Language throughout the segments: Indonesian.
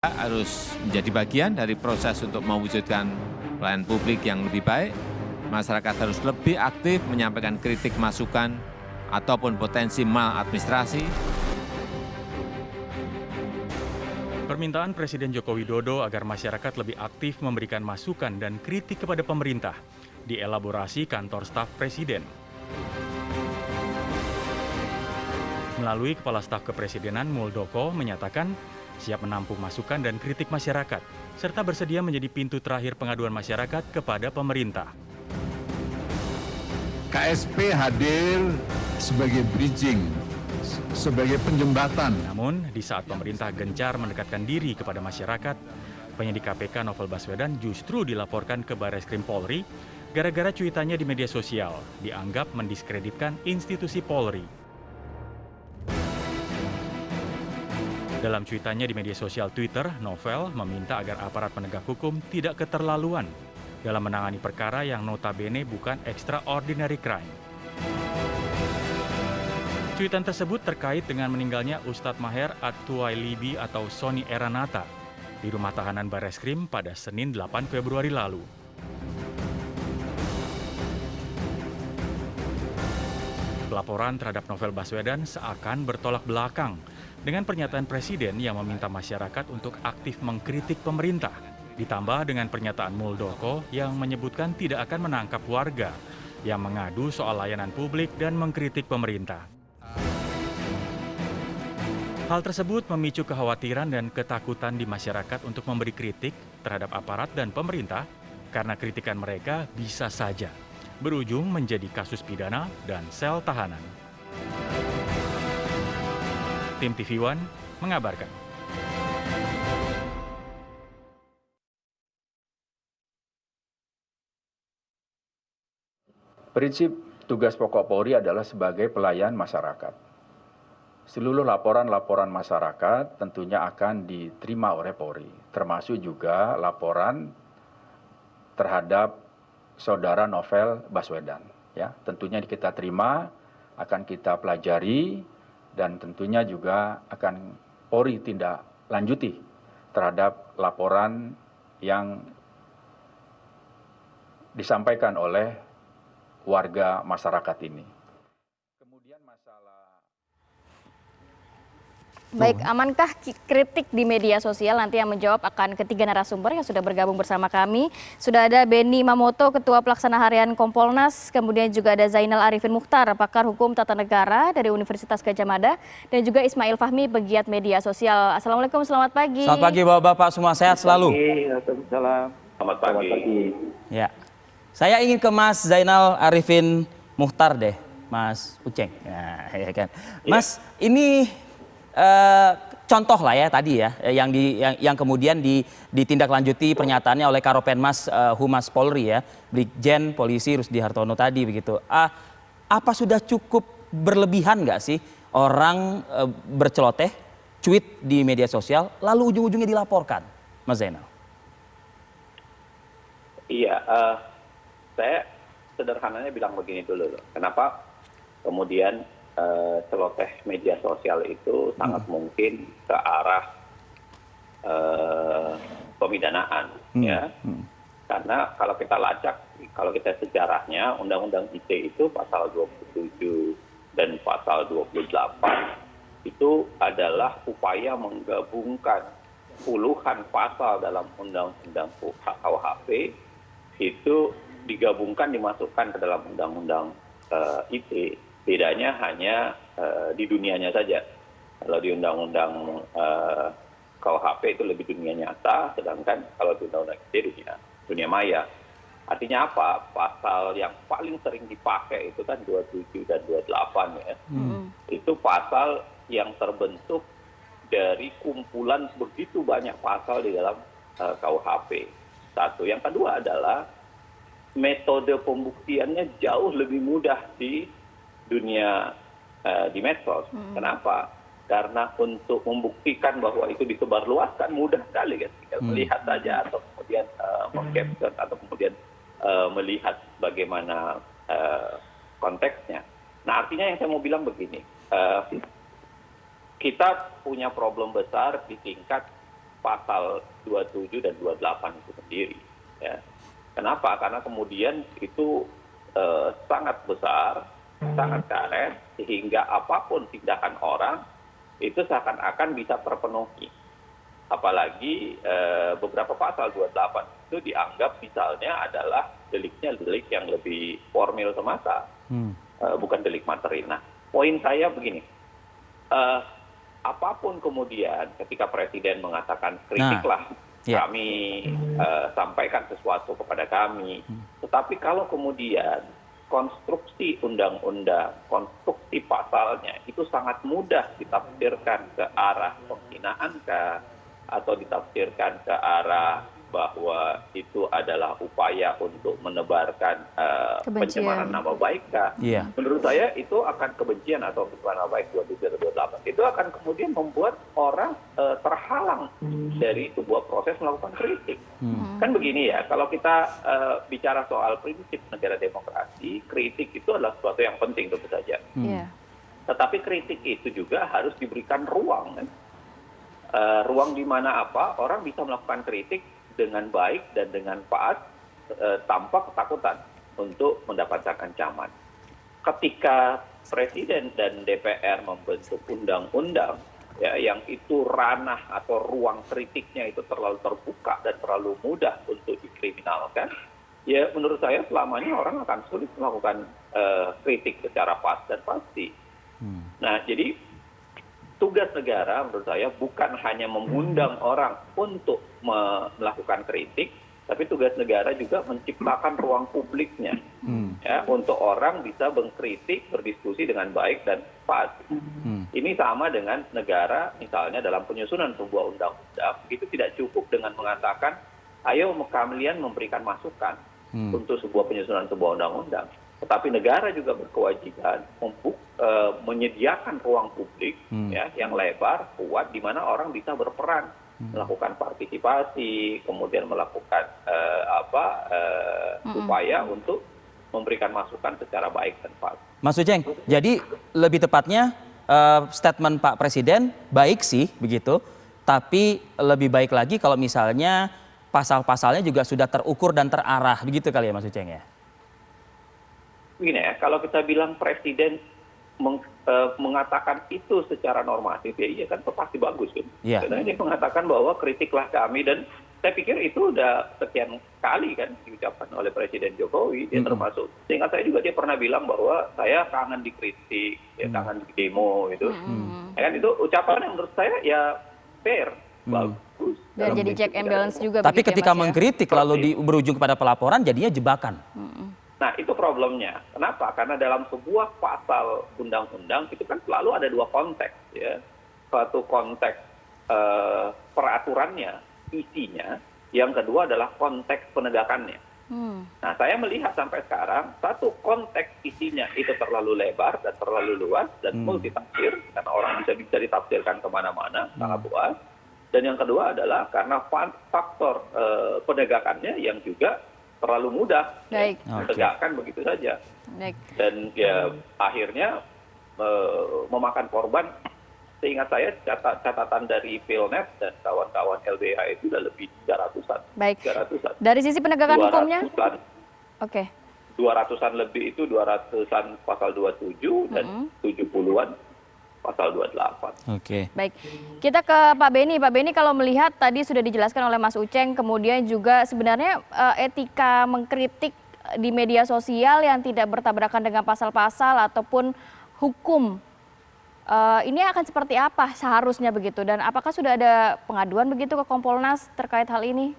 harus menjadi bagian dari proses untuk mewujudkan pelayanan publik yang lebih baik. Masyarakat harus lebih aktif menyampaikan kritik masukan ataupun potensi maladministrasi. Permintaan Presiden Joko Widodo agar masyarakat lebih aktif memberikan masukan dan kritik kepada pemerintah dielaborasi kantor staf Presiden. Melalui Kepala Staf Kepresidenan Muldoko menyatakan siap menampung masukan dan kritik masyarakat, serta bersedia menjadi pintu terakhir pengaduan masyarakat kepada pemerintah. KSP hadir sebagai bridging, sebagai penjembatan. Namun, di saat pemerintah gencar mendekatkan diri kepada masyarakat, penyidik KPK Novel Baswedan justru dilaporkan ke Barreskrim Polri gara-gara cuitannya di media sosial dianggap mendiskreditkan institusi Polri. Dalam cuitannya di media sosial Twitter, Novel meminta agar aparat penegak hukum tidak keterlaluan dalam menangani perkara yang notabene bukan extraordinary crime. Cuitan tersebut terkait dengan meninggalnya Ustadz Maher At-Tuwailibi atau Sony Eranata di rumah tahanan Barreskrim pada Senin 8 Februari lalu. Pelaporan terhadap Novel Baswedan seakan bertolak belakang dengan pernyataan Presiden yang meminta masyarakat untuk aktif mengkritik pemerintah, ditambah dengan pernyataan Muldoko yang menyebutkan tidak akan menangkap warga yang mengadu soal layanan publik dan mengkritik pemerintah. Hal tersebut memicu kekhawatiran dan ketakutan di masyarakat untuk memberi kritik terhadap aparat dan pemerintah karena kritikan mereka bisa saja berujung menjadi kasus pidana dan sel tahanan. Tim TV One mengabarkan. Prinsip tugas pokok Polri adalah sebagai pelayan masyarakat. Seluruh laporan-laporan masyarakat tentunya akan diterima oleh Polri, termasuk juga laporan terhadap saudara Novel Baswedan. Ya, tentunya kita terima, akan kita pelajari, dan tentunya juga akan Polri tindak lanjuti terhadap laporan yang disampaikan oleh warga masyarakat ini. Kemudian masalah... Baik, amankah kritik di media sosial? Nanti yang menjawab akan ketiga narasumber yang sudah bergabung bersama kami. Sudah ada Benny Mamoto, Ketua Pelaksana Harian Kompolnas, kemudian juga ada Zainal Arifin Muchtar, pakar hukum tata negara dari Universitas Gadjah Mada, dan juga Ismail Fahmi, pegiat media sosial. Assalamualaikum, selamat pagi. Selamat pagi Bapak-Bapak, semua sehat selalu. Selamat pagi. Ya, saya ingin ke Mas Zainal Arifin Muchtar deh, Mas Uceng. Ya kan. Mas, ini contoh lah ya tadi ya yang kemudian ditindaklanjuti pernyataannya oleh Karopenmas Humas Polri ya, Brigjen Polisi Rusdi Hartono tadi begitu. Apa sudah cukup berlebihan nggak sih orang berceloteh, tweet di media sosial lalu ujung-ujungnya dilaporkan, Mas Zainal? Iya, saya sederhananya bilang begini dulu. Kenapa kemudian celoteh media sosial itu sangat mungkin ke arah pemidanaan, ya. Karena kalau kita lacak, kalau kita sejarahnya, Undang-Undang ITE itu pasal 27 dan pasal 28 itu adalah upaya menggabungkan puluhan pasal dalam Undang-Undang KUHP itu digabungkan, dimasukkan ke dalam Undang-Undang ITE. Bedanya hanya di dunianya saja. Kalau di Undang-Undang KUHP itu lebih dunia nyata, sedangkan kalau di Undang-Undang ITE dunia maya. Artinya apa? Pasal yang paling sering dipakai itu kan 27 dan 28 ya. Itu pasal yang terbentuk dari kumpulan begitu banyak pasal di dalam KUHP. Satu. Yang kedua adalah metode pembuktiannya jauh lebih mudah di dunia di medsos. Kenapa? Karena untuk membuktikan bahwa itu disebarluaskan mudah sekali kan. Tinggal melihat saja atau kemudian meng-capture atau kemudian melihat bagaimana konteksnya. Nah, artinya yang saya mau bilang begini, kita punya problem besar di tingkat pasal 27 dan 28 itu sendiri. Ya. Kenapa? Karena kemudian itu sangat besar, sangat karet, sehingga apapun tindakan orang itu seakan-akan bisa terpenuhi. Apalagi beberapa pasal 28 itu dianggap misalnya adalah deliknya delik yang lebih formil semata, bukan delik materi. Nah, poin saya begini, apapun kemudian ketika Presiden mengatakan kritiklah, kami sampaikan sesuatu kepada kami, tetapi kalau kemudian konstruksi undang-undang, konstruksi pasalnya itu sangat mudah ditafsirkan ke arah penghinaan atau ditafsirkan ke arah bahwa itu adalah upaya untuk menebarkan pencemaran nama baik. Menurut saya itu akan kebencian atau pencemaran nama baik 27-28. Itu akan kemudian membuat orang terhalang dari sebuah proses melakukan kritik. Kan begini ya, kalau kita bicara soal prinsip negara demokrasi, kritik itu adalah sesuatu yang penting tentu saja. Tetapi kritik itu juga harus diberikan ruang, kan? Ruang di mana orang bisa melakukan kritik dengan baik dan dengan taat tanpa ketakutan untuk mendapatkan ancaman. Ketika Presiden dan DPR membentuk undang-undang ya, yang itu ranah atau ruang kritiknya itu terlalu terbuka dan terlalu mudah untuk dikriminalkan, ya menurut saya selamanya orang akan sulit melakukan kritik secara pas dan pasti. Nah, jadi tugas negara menurut saya bukan hanya mengundang orang untuk melakukan kritik, tapi tugas negara juga menciptakan ruang publiknya ya, untuk orang bisa mengkritik, berdiskusi dengan baik dan pas. Ini sama dengan negara misalnya dalam penyusunan sebuah undang-undang, itu tidak cukup dengan mengatakan, ayo kalian memberikan masukan untuk sebuah penyusunan sebuah undang-undang. Tetapi negara juga berkewajiban menyediakan ruang publik ya, yang lebar, kuat, di mana orang bisa berperan, melakukan partisipasi, kemudian melakukan upaya untuk memberikan masukan secara baik dan pas. Mas Uceng, jadi lebih tepatnya statement Pak Presiden baik sih begitu, tapi lebih baik lagi kalau misalnya pasal-pasalnya juga sudah terukur dan terarah, begitu kali ya Mas Uceng ya? Begini ya, kalau kita bilang Presiden mengatakan itu secara normatif, ya iya kan pasti bagus kan. Karena dia mengatakan bahwa kritiklah kami, dan saya pikir itu udah sekian kali kan diucapkan oleh Presiden Jokowi, dia termasuk. Sehingga saya juga dia pernah bilang bahwa saya kangen dikritik, ya kangen di demo itu. Ya kan itu ucapan yang menurut saya ya fair, bagus. Dan jadi check and balance juga. Tapi ketika mengkritik lalu berujung kepada pelaporan jadinya jebakan. Nah, itu problemnya. Kenapa? Karena dalam sebuah pasal undang-undang itu kan selalu ada dua konteks, ya. Satu konteks peraturannya, isinya. Yang kedua adalah konteks penegakannya. Nah, saya melihat sampai sekarang satu konteks isinya itu terlalu lebar dan terlalu luas dan multitafsir, karena orang bisa ditafsirkan kemana-mana, sangat luas. Dan yang kedua adalah karena faktor penegakannya yang juga terlalu mudah ditegakkan begitu saja. Dan ya akhirnya memakan korban. Seingat saya catatan dari Philnet dan kawan-kawan LBH itu sudah lebih 300-an. 300-an. Dari sisi penegakan hukumnya? 200-an lebih itu 200-an pasal 27 dan 70-an pasal 28. Baik, kita ke Pak Beni. Pak Beni, kalau melihat tadi sudah dijelaskan oleh Mas Uceng, kemudian juga sebenarnya etika mengkritik di media sosial yang tidak bertabrakan dengan pasal-pasal ataupun hukum, ini akan seperti apa seharusnya begitu? Dan apakah sudah ada pengaduan begitu ke Kompolnas terkait hal ini?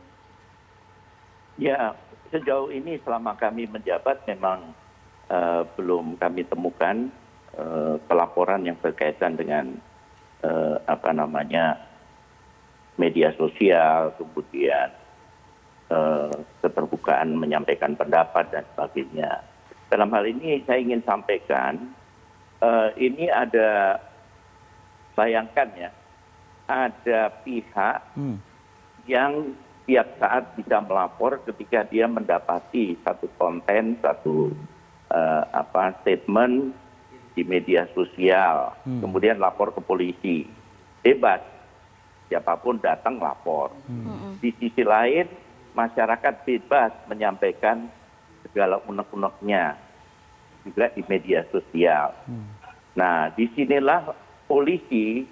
Ya, sejauh ini selama kami menjabat memang belum kami temukan pelaporan yang berkaitan dengan media sosial, kemudian keterbukaan menyampaikan pendapat dan sebagainya. Dalam hal ini saya ingin sampaikan, ini ada, bayangkan ya, ada pihak yang tiap saat bisa melapor ketika dia mendapati satu konten, satu statement di media sosial, kemudian lapor ke polisi, bebas. siapapun datang lapor. Di sisi lain, masyarakat bebas menyampaikan segala unek-uneknya juga di media sosial. Nah, disinilah polisi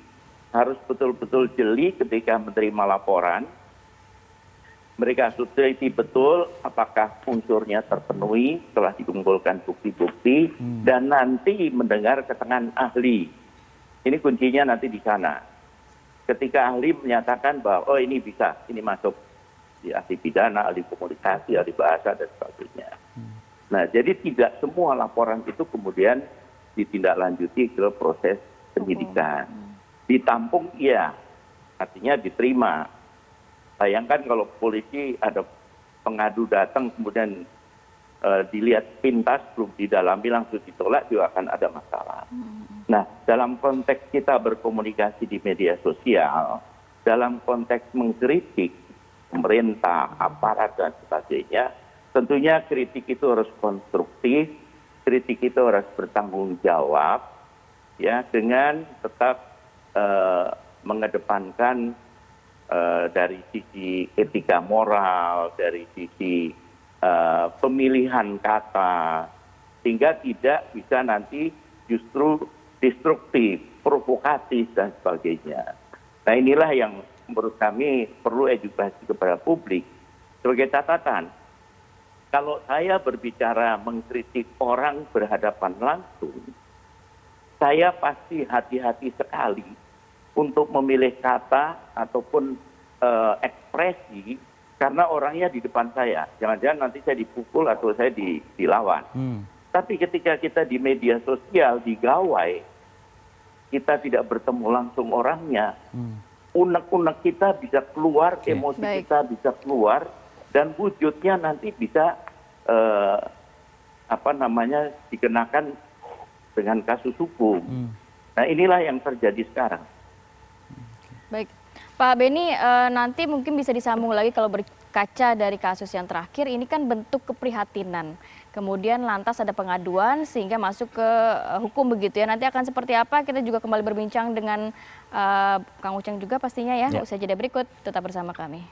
harus betul-betul jeli ketika menerima laporan. Mereka harus teliti betul apakah unsurnya terpenuhi setelah dikumpulkan bukti-bukti dan nanti mendengar keterangan ahli. Ini kuncinya nanti di sana. Ketika ahli menyatakan bahwa oh ini bisa, ini masuk di ahli pidana, ahli komunikasi, ahli bahasa dan sebagainya. Nah, jadi tidak semua laporan itu kemudian ditindaklanjuti ke proses penyidikan. Ditampung iya, artinya diterima. Bayangkan kalau polisi ada pengadu datang kemudian dilihat pintas belum didalami langsung ditolak juga akan ada masalah. Nah, dalam konteks kita berkomunikasi di media sosial, dalam konteks mengkritik pemerintah, aparat dan sebagainya, tentunya kritik itu harus konstruktif, kritik itu harus bertanggung jawab, ya dengan tetap mengedepankan dari sisi etika moral, dari sisi pemilihan kata, sehingga tidak bisa nanti justru destruktif, provokatif, dan sebagainya. Nah inilah yang menurut kami perlu edukasi kepada publik. Sebagai catatan, kalau saya berbicara mengkritik orang berhadapan langsung, saya pasti hati-hati sekali untuk memilih kata ataupun ekspresi karena orangnya di depan saya. Jangan-jangan nanti saya dipukul atau saya dilawan. Tapi ketika kita di media sosial, di gawai, kita tidak bertemu langsung orangnya, unek-unek kita bisa keluar, emosi kita bisa keluar, dan wujudnya nanti bisa dikenakan dengan kasus hukum. Nah inilah yang terjadi sekarang. Baik, Pak Beni, nanti mungkin bisa disambung lagi kalau berkaca dari kasus yang terakhir, ini kan bentuk keprihatinan. Kemudian lantas ada pengaduan sehingga masuk ke hukum begitu ya. Nanti akan seperti apa, kita juga kembali berbincang dengan Kang Uceng juga pastinya ya. Usai jeda berikut, tetap bersama kami.